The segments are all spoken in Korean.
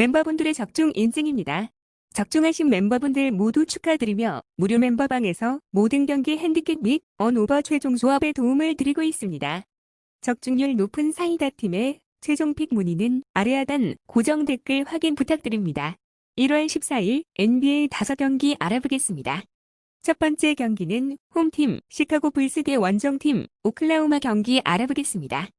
멤버분들의 적중 인증입니다. 적중하신 멤버분들 모두 축하드리며 무료 멤버방에서 모든 경기 핸디캡 및 언오버 최종 조합에 도움을 드리고 있습니다. 적중률 높은 사이다 팀의 최종 픽 문의는 아래 하단 고정 댓글 확인 부탁드립니다. 1월 14일 NBA 5경기 알아보겠습니다. 첫 번째 경기는 홈팀 시카고 불스 대 원정팀 오클라호마 경기 알아보겠습니다.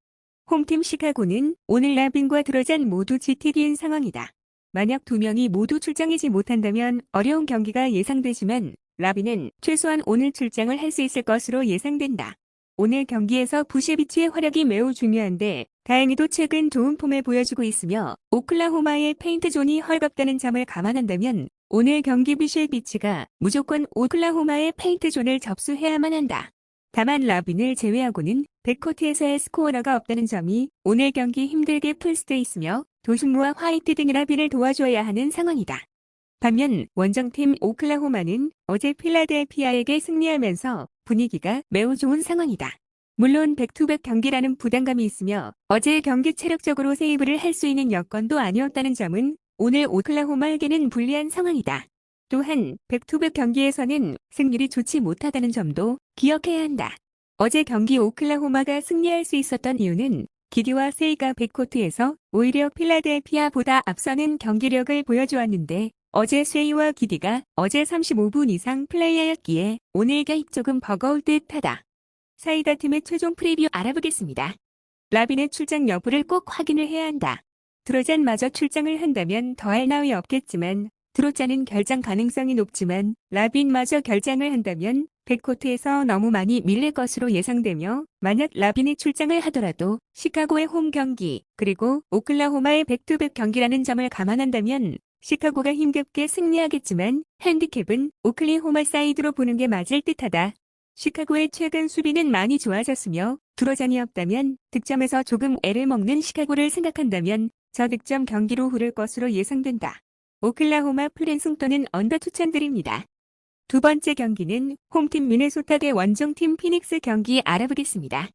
홈팀 시카고는 오늘 라빈과 드로잔 모두 GTD인 상황이다. 만약 두 명이 모두 출장이지 못한다면 어려운 경기가 예상되지만 라빈은 최소한 오늘 출장을 할 수 있을 것으로 예상된다. 오늘 경기에서 부셰비치의 활약이 매우 중요한데 다행히도 최근 좋은 폼을 보여주고 있으며 오클라호마의 페인트 존이 헐겁다는 점을 감안한다면 오늘 경기 부셰비치가 무조건 오클라호마의 페인트 존을 접수해야만 한다. 다만 라빈을 제외하고는 백코트에서의 스코어러가 없다는 점이 오늘 경기 힘들게 풀 수도 있으며 도준무와 화이트 등 라빈을 도와줘야 하는 상황이다. 반면 원정팀 오클라호마는 어제 필라델피아에게 승리하면서 분위기가 매우 좋은 상황이다. 물론 백투백 경기라는 부담감이 있으며 어제 경기 체력적으로 세이브를 할 수 있는 여건도 아니었다는 점은 오늘 오클라호마에게는 불리한 상황이다. 또한 백투백 경기에서는 승률이 좋지 못하다는 점도 기억해야 한다. 어제 경기 오클라호마가 승리할 수 있었던 이유는 기디와 세이가 백코트에서 오히려 필라델피아보다 앞서는 경기력을 보여주었는데 어제 세이와 기디가 어제 35분 이상 플레이하였기에 오늘 개입 조금 버거울 듯하다. 사이다 팀의 최종 프리뷰 알아보겠습니다. 라빈의 출장 여부를 꼭 확인을 해야 한다. 드로잔마저 출장을 한다면 더할 나위 없겠지만 드로잔은 결장 가능성이 높지만 라빈마저 결장을 한다면 백코트에서 너무 많이 밀릴 것으로 예상되며 만약 라빈이 출장을 하더라도 시카고의 홈 경기 그리고 오클라호마의 백투백 경기라는 점을 감안한다면 시카고가 힘겹게 승리하겠지만 핸디캡은 오클라호마 사이드로 보는 게 맞을 듯하다. 시카고의 최근 수비는 많이 좋아졌으며 드로잔이 없다면 득점에서 조금 애를 먹는 시카고를 생각한다면 저득점 경기로 흐를 것으로 예상된다. 오클라호마 플랜 승토는 언더 추천드립니다. 두 번째 경기는 홈팀 미네소타 대 원정팀 피닉스 경기 알아보겠습니다.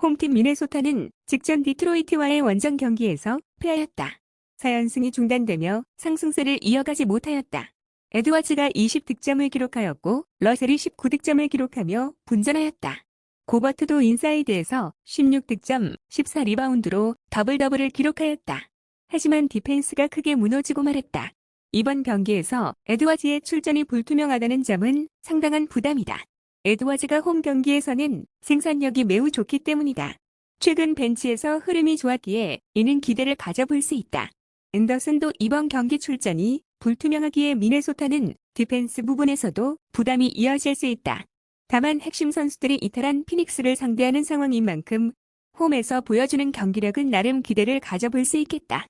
홈팀 미네소타는 직전 디트로이트와의 원정 경기에서 패하였다. 4연승이 중단되며 상승세를 이어가지 못하였다. 에드워즈가 20득점을 기록하였고 러셀이 19득점을 기록하며 분전하였다. 고버트도 인사이드에서 16득점, 14리바운드로 더블더블을 기록하였다. 하지만 디펜스가 크게 무너지고 말았다. 이번 경기에서 에드워즈의 출전이 불투명하다는 점은 상당한 부담이다. 에드워즈가 홈 경기에서는 생산력이 매우 좋기 때문이다. 최근 벤치에서 흐름이 좋았기에 이는 기대를 가져볼 수 있다. 앤더슨도 이번 경기 출전이 불투명하기에 미네소타는 디펜스 부분에서도 부담이 이어질 수 있다. 다만 핵심 선수들이 이탈한 피닉스를 상대하는 상황인 만큼 홈에서 보여주는 경기력은 나름 기대를 가져볼 수 있겠다.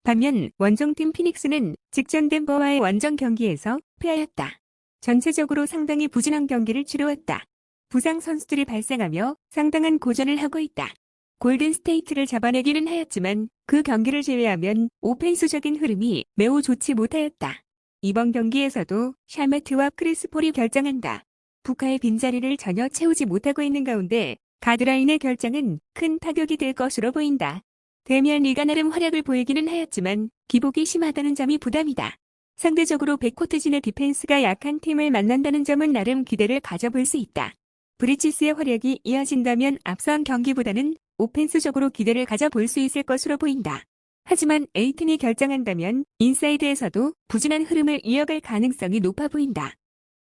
반면 원정팀 피닉스는 직전 덴버와의 원정 경기에서 패하였다. 전체적으로 상당히 부진한 경기를 치루었다. 부상 선수들이 발생하며 상당한 고전을 하고 있다. 골든 스테이트를 잡아내기는 하였지만 그 경기를 제외하면 오펜스적인 흐름이 매우 좋지 못하였다. 이번 경기에서도 샤메트와 크리스 폴이 결정한다. 부카의 빈자리를 전혀 채우지 못하고 있는 가운데 가드라인의 결정은 큰 타격이 될 것으로 보인다. 데미안 리가 나름 활약을 보이기는 하였지만 기복이 심하다는 점이 부담이다. 상대적으로 백코트진의 디펜스가 약한 팀을 만난다는 점은 나름 기대를 가져볼 수 있다. 브리치스의 활약이 이어진다면 앞선 경기보다는 오펜스적으로 기대를 가져볼 수 있을 것으로 보인다. 하지만 에이튼이 결정한다면 인사이드에서도 부진한 흐름을 이어갈 가능성이 높아 보인다.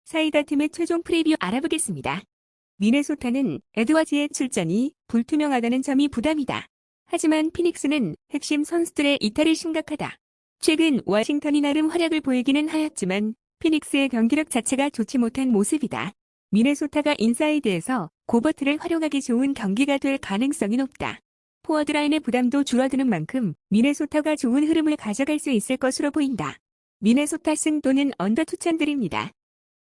사이다 팀의 최종 프리뷰 알아보겠습니다. 미네소타는 에드워즈의 출전이 불투명하다는 점이 부담이다. 하지만 피닉스는 핵심 선수들의 이탈이 심각하다. 최근 워싱턴이 나름 활약을 보이기는 하였지만 피닉스의 경기력 자체가 좋지 못한 모습이다. 미네소타가 인사이드에서 고버트를 활용하기 좋은 경기가 될 가능성이 높다. 포워드 라인의 부담도 줄어드는 만큼 미네소타가 좋은 흐름을 가져갈 수 있을 것으로 보인다. 미네소타 승 또는 언더 추천드립니다.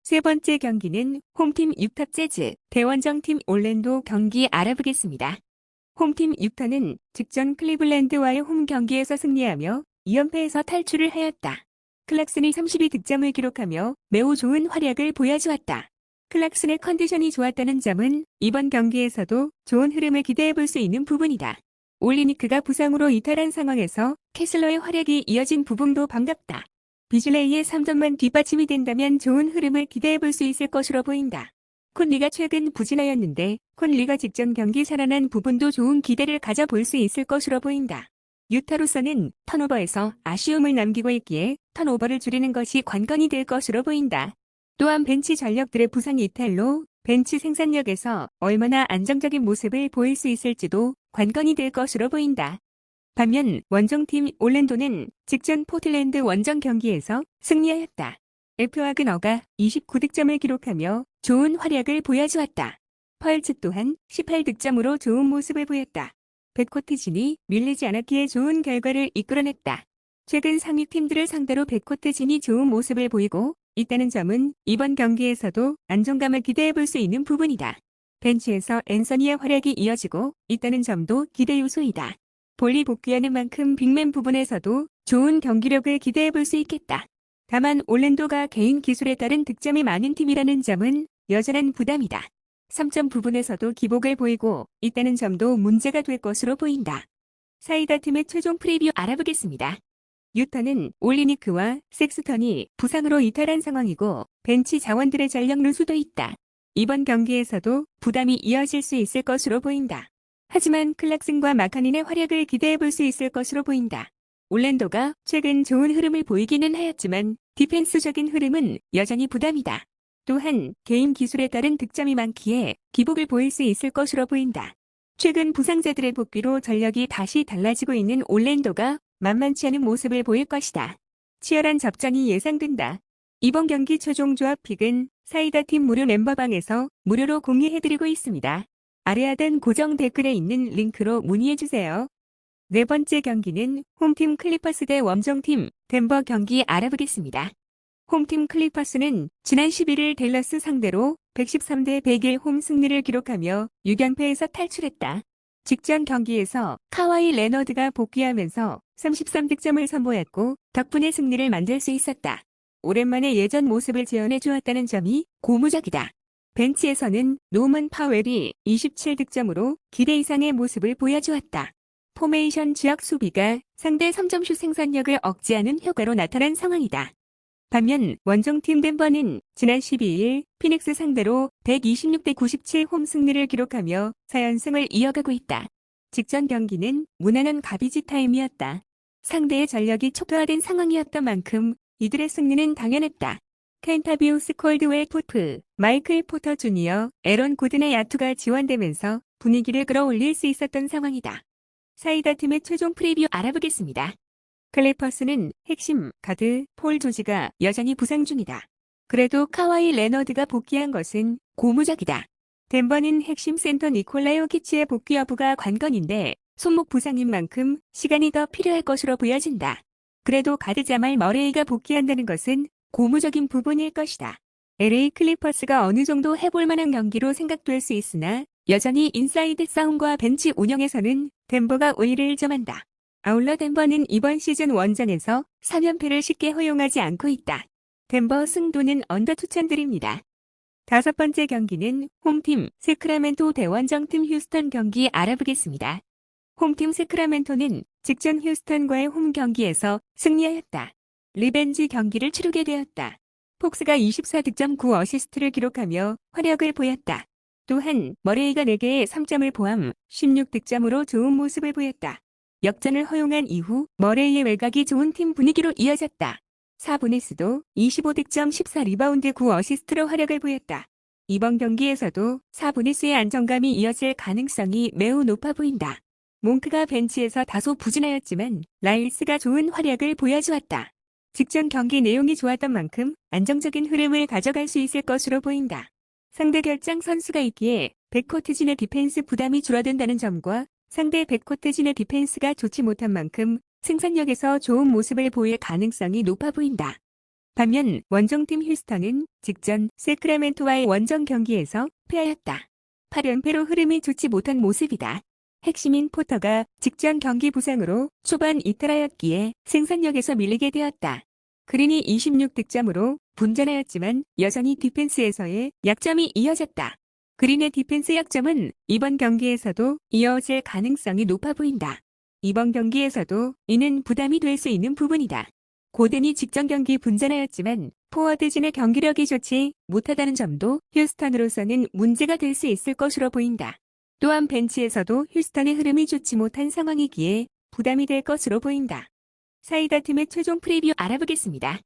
세 번째 경기는 홈팀 유타 재즈, 대원정팀 올랜도 경기 알아보겠습니다. 홈팀 유타는 직전 클리블랜드와의 홈 경기에서 승리하며 2연패에서 탈출을 하였다. 클락슨이 32득점을 기록하며 매우 좋은 활약을 보여주었다. 클락슨의 컨디션이 좋았다는 점은 이번 경기에서도 좋은 흐름을 기대해볼 수 있는 부분이다. 올리니크가 부상으로 이탈한 상황에서 캐슬러의 활약이 이어진 부분도 반갑다. 비즐레이의 3점만 뒷받침이 된다면 좋은 흐름을 기대해볼 수 있을 것으로 보인다. 콘리가 최근 부진하였는데 콘리가 직전 경기 살아난 부분도 좋은 기대를 가져볼 수 있을 것으로 보인다. 유타로서는 턴오버에서 아쉬움을 남기고 있기에 턴오버를 줄이는 것이 관건이 될 것으로 보인다. 또한 벤치 전력들의 부상 이탈로 벤치 생산력에서 얼마나 안정적인 모습을 보일 수 있을지도 관건이 될 것으로 보인다. 반면 원정팀 올랜도는 직전 포틀랜드 원정 경기에서 승리하였다. 에프와그너가 29득점을 기록하며 좋은 활약을 보여주었다. 펄츠 또한 18득점으로 좋은 모습을 보였다. 백코트진이 밀리지 않았기에 좋은 결과를 이끌어냈다. 최근 상위 팀들을 상대로 백코트진이 좋은 모습을 보이고 있다는 점은 이번 경기에서도 안정감을 기대해볼 수 있는 부분이다. 벤치에서 앤서니의 활약이 이어지고 있다는 점도 기대 요소이다. 볼리 복귀하는 만큼 빅맨 부분에서도 좋은 경기력을 기대해볼 수 있겠다. 다만 올랜도가 개인 기술에 따른 득점이 많은 팀이라는 점은 여전한 부담이다. 3점 부분에서도 기복을 보이고 있다는 점도 문제가 될 것으로 보인다. 사이다 팀의 최종 프리뷰 알아보겠습니다. 유타는 올리니크와 섹스턴이 부상으로 이탈한 상황이고 벤치 자원들의 전력 누수도 있다. 이번 경기에서도 부담이 이어질 수 있을 것으로 보인다. 하지만 클락슨과 마카닌의 활약을 기대해볼 수 있을 것으로 보인다. 올랜도가 최근 좋은 흐름을 보이기는 하였지만 디펜스적인 흐름은 여전히 부담이다. 또한 개인 기술에 따른 득점이 많기에 기복을 보일 수 있을 것으로 보인다. 최근 부상자들의 복귀로 전력이 다시 달라지고 있는 올랜도가 만만치 않은 모습을 보일 것이다. 치열한 접전이 예상된다. 이번 경기 최종 조합 픽은 사이다 팀 무료 멤버방에서 무료로 공유해드리고 있습니다. 아래 하단 고정 댓글에 있는 링크로 문의해주세요. 네 번째 경기는 홈팀 클리퍼스 대 원정팀 덴버 경기 알아보겠습니다. 홈팀 클리퍼스는 지난 11일 댈러스 상대로 113대 101 홈 승리를 기록하며 6연패에서 탈출했다. 직전 경기에서 카와이 레너드가 복귀하면서 33득점을 선보였고 덕분에 승리를 만들 수 있었다. 오랜만에 예전 모습을 재현해 주었다는 점이 고무적이다. 벤치에서는 노먼 파웰이 27득점으로 기대 이상의 모습을 보여주었다. 포메이션 지역 수비가 상대 3점슛 생산력을 억제하는 효과로 나타난 상황이다. 반면 원정팀 덴버는 지난 12일 피닉스 상대로 126대 97 홈 승리를 기록하며 4연승을 이어가고 있다. 직전 경기는 무난한 가비지 타임이었다. 상대의 전력이 초토화된 상황이었던 만큼 이들의 승리는 당연했다. 켄타비우스 콜드웰 포프, 마이클 포터 주니어, 에런 고든의 야투가 지원되면서 분위기를 끌어올릴 수 있었던 상황이다. 사이다 팀의 최종 프리뷰 알아보겠습니다. 클리퍼스는 핵심 가드 폴 조지가 여전히 부상 중이다. 그래도 카와이 레너드가 복귀한 것은 고무적이다. 덴버는 핵심 센터 니콜라 요키치의 복귀 여부가 관건인데 손목 부상인 만큼 시간이 더 필요할 것으로 보여진다. 그래도 가드 자말 머레이가 복귀한다는 것은 고무적인 부분일 것이다. LA 클리퍼스가 어느 정도 해볼 만한 경기로 생각될 수 있으나 여전히 인사이드 싸움과 벤치 운영에서는 덴버가 우위를 점한다. 아울러 덴버는 이번 시즌 원정에서 3연패를 쉽게 허용하지 않고 있다. 덴버 승도는 언더 추천드립니다. 다섯 번째 경기는 홈팀 세크라멘토 대 원정팀 휴스턴 경기 알아보겠습니다. 홈팀 세크라멘토는 직전 휴스턴과의 홈 경기에서 승리하였다. 리벤지 경기를 치르게 되었다. 폭스가 24득점 9어시스트를 기록하며 활약을 보였다. 또한 머레이가 4개의 3점을 포함 16득점으로 좋은 모습을 보였다. 역전을 허용한 이후 머레이의 외곽이 좋은 팀 분위기로 이어졌다. 사보니스도 25득점 14리바운드 9어시스트로 활약을 보였다. 이번 경기에서도 사보니스의 안정감이 이어질 가능성이 매우 높아 보인다. 몽크가 벤치에서 다소 부진하였지만 라일스가 좋은 활약을 보여주었다. 직전 경기 내용이 좋았던 만큼 안정적인 흐름을 가져갈 수 있을 것으로 보인다. 상대 결장 선수가 있기에 백코트진의 디펜스 부담이 줄어든다는 점과 상대 백코트진의 디펜스가 좋지 못한 만큼 생산력에서 좋은 모습을 보일 가능성이 높아 보인다. 반면 원정팀 휴스턴은 직전 세크라멘토와의 원정 경기에서 패하였다. 8연패로 흐름이 좋지 못한 모습이다. 핵심인 포터가 직전 경기 부상으로 초반 이탈하였기에 생산력에서 밀리게 되었다. 그린이 26득점으로 분전하였지만 여전히 디펜스에서의 약점이 이어졌다. 그린의 디펜스 약점은 이번 경기에서도 이어질 가능성이 높아 보인다. 이번 경기에서도 이는 부담이 될 수 있는 부분이다. 고든이 직전 경기 분전하였지만 포워드진의 경기력이 좋지 못하다는 점도 휴스턴으로서는 문제가 될 수 있을 것으로 보인다. 또한 벤치에서도 휴스턴의 흐름이 좋지 못한 상황이기에 부담이 될 것으로 보인다. 사이다 팀의 최종 프리뷰 알아보겠습니다.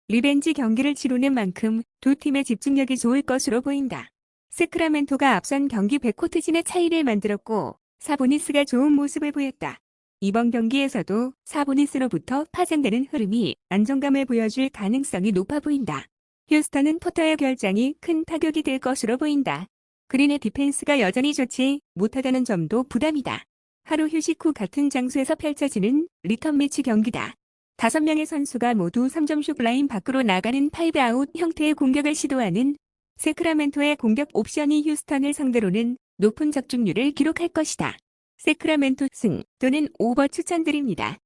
리벤지 경기를 치르는 만큼 두 팀의 집중력이 좋을 것으로 보인다. 세크라멘토가 앞선 경기 백코트진의 차이를 만들었고 사보니스가 좋은 모습을 보였다. 이번 경기에서도 사보니스로부터 파생되는 흐름이 안정감을 보여줄 가능성이 높아 보인다. 휴스턴은 포터의 결장이 큰 타격이 될 것으로 보인다. 그린의 디펜스가 여전히 좋지 못하다는 점도 부담이다. 하루 휴식 후 같은 장소에서 펼쳐지는 리턴 매치 경기다. 5명의 선수가 모두 3점슛 라인 밖으로 나가는 5아웃 형태의 공격을 시도하는 세크라멘토의 공격 옵션이 휴스턴을 상대로는 높은 적중률을 기록할 것이다. 세크라멘토 승 또는 오버 추천드립니다.